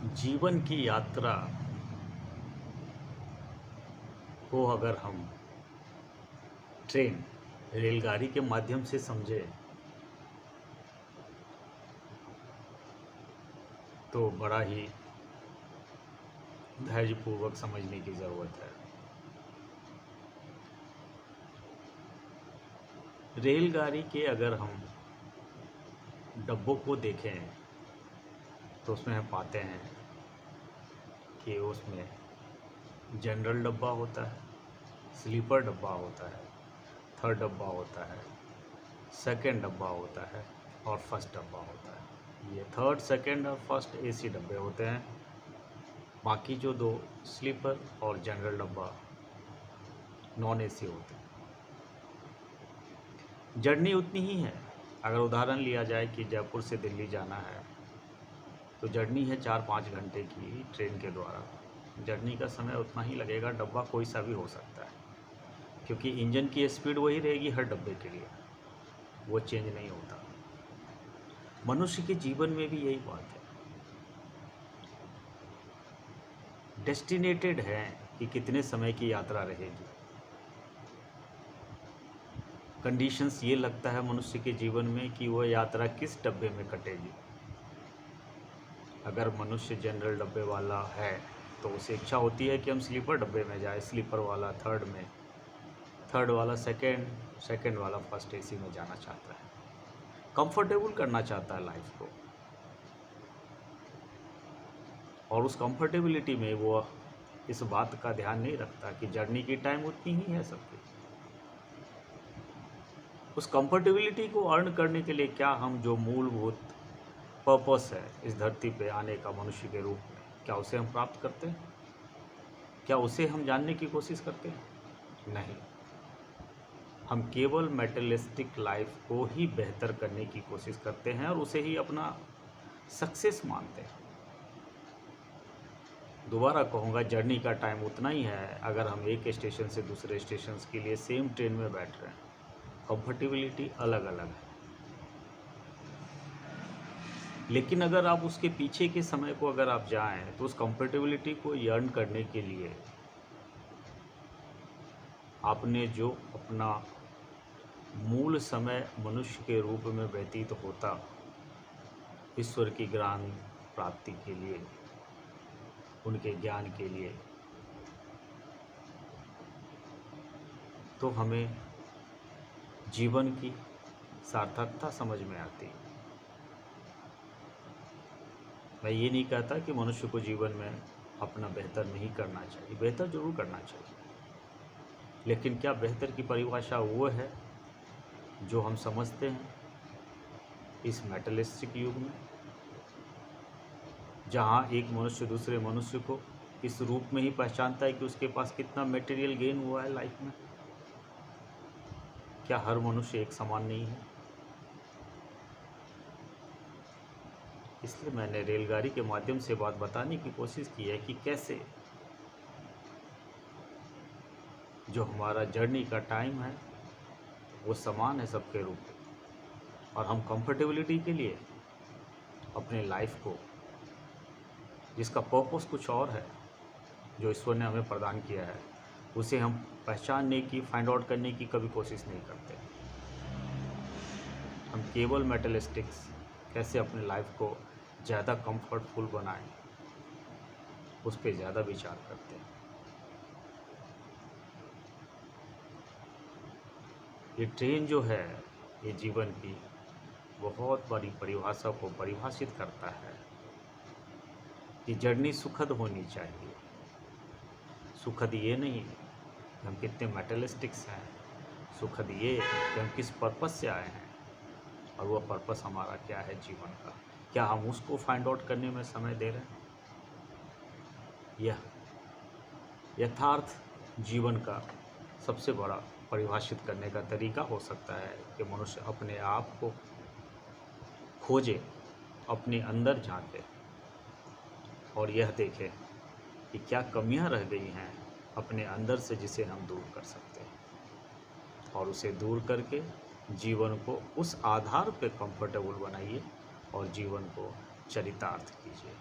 जीवन की यात्रा को अगर हम ट्रेन रेलगाड़ी के माध्यम से समझे तो बड़ा ही धैर्यपूर्वक समझने की ज़रूरत है। रेलगाड़ी के अगर हम डब्बों को देखें तो उसमें हम पाते हैं कि उसमें जनरल डब्बा होता है, स्लीपर डब्बा होता है, थर्ड डब्बा होता है, सेकंड डब्बा होता है और फर्स्ट डब्बा होता है। ये थर्ड, सेकंड और फर्स्ट एसी डब्बे होते हैं। बाकी जो दो स्लीपर और जनरल डब्बा नॉन एसी होते हैं। जर्नी उतनी ही है। अगर उदाहरण लिया जाए कि जयपुर से दिल्ली जाना है तो जर्नी है 4-5 घंटे की ट्रेन के द्वारा। जर्नी का समय उतना ही लगेगा, डब्बा कोई सा भी हो सकता है क्योंकि इंजन की स्पीड वही रहेगी हर डब्बे के लिए, वो चेंज नहीं होता। मनुष्य के जीवन में भी यही बात है। डेस्टिनेटेड है कि कितने समय की यात्रा रहेगी। कंडीशंस ये लगता है मनुष्य के जीवन में कि वह यात्रा किस डब्बे में कटेगी। अगर मनुष्य जनरल डब्बे वाला है तो उसे इच्छा होती है कि हम स्लीपर डब्बे में जाए, स्लीपर वाला थर्ड में, थर्ड वाला सेकंड, सेकंड वाला फर्स्ट एसी में जाना चाहता है, कंफर्टेबल करना चाहता है लाइफ को। और उस कंफर्टेबिलिटी में वो इस बात का ध्यान नहीं रखता कि जर्नी की टाइम उतनी ही है सबकी। उस कंफर्टेबिलिटी को अर्न करने के लिए क्या हम जो मूलभूत पर्पस है इस धरती पे आने का मनुष्य के रूप में, क्या उसे हम प्राप्त करते हैं? क्या उसे हम जानने की कोशिश करते हैं? नहीं। हम केवल मेटेरियलिस्टिक लाइफ को ही बेहतर करने की कोशिश करते हैं और उसे ही अपना सक्सेस मानते हैं। दोबारा कहूँगा, जर्नी का टाइम उतना ही है अगर हम एक स्टेशन से दूसरे स्टेशन के लिए सेम ट्रेन में बैठ रहे हैं। कंफर्टेबिलिटी अलग अलग है। लेकिन अगर आप उसके पीछे के समय को अगर आप जाएं तो उस कंफर्टेबिलिटी को अर्न करने के लिए आपने जो अपना मूल समय मनुष्य के रूप में व्यतीत होता ईश्वर की ज्ञान प्राप्ति के लिए, उनके ज्ञान के लिए, तो हमें जीवन की सार्थकता समझ में आती है। मैं ये नहीं कहता कि मनुष्य को जीवन में अपना बेहतर नहीं करना चाहिए, बेहतर जरूर करना चाहिए। लेकिन क्या बेहतर की परिभाषा वो है जो हम समझते हैं इस मेटलिस्टिक युग में, जहाँ एक मनुष्य दूसरे मनुष्य को इस रूप में ही पहचानता है कि उसके पास कितना मटेरियल गेन हुआ है लाइफ में? क्या हर मनुष्य एक समान नहीं है? इसलिए मैंने रेलगाड़ी के माध्यम से बात बताने की कोशिश की है कि कैसे जो हमारा जर्नी का टाइम है वो समान है सबके रूप में, और हम कंफर्टेबिलिटी के लिए अपने लाइफ को, जिसका पर्पस कुछ और है, जो ईश्वर ने हमें प्रदान किया है, उसे हम पहचानने की, फाइंड आउट करने की कभी कोशिश नहीं करते। हम केवल मेटलिस्टिक्स कैसे अपने लाइफ को ज़्यादा कंफर्टफुल बनाएं, उस पर ज़्यादा विचार करते हैं। ये ट्रेन जो है ये जीवन की बहुत बड़ी परिभाषा को परिभाषित करता है कि जर्नी सुखद होनी चाहिए। सुखद ये नहीं कि हम कितने मेटलिस्टिक्स हैं, सुखद ये कि हम किस पर्पस से आए हैं और वह पर्पस हमारा क्या है जीवन का, क्या हम उसको फाइंड आउट करने में समय दे रहे हैं। यह यथार्थ जीवन का सबसे बड़ा परिभाषित करने का तरीका हो सकता है कि मनुष्य अपने आप को खोजे, अपने अंदर झांके और यह देखे कि क्या कमियां रह गई हैं अपने अंदर से जिसे हम दूर कर सकते हैं, और उसे दूर करके जीवन को उस आधार पे कंफर्टेबल बनाइए और जीवन को चरितार्थ कीजिए।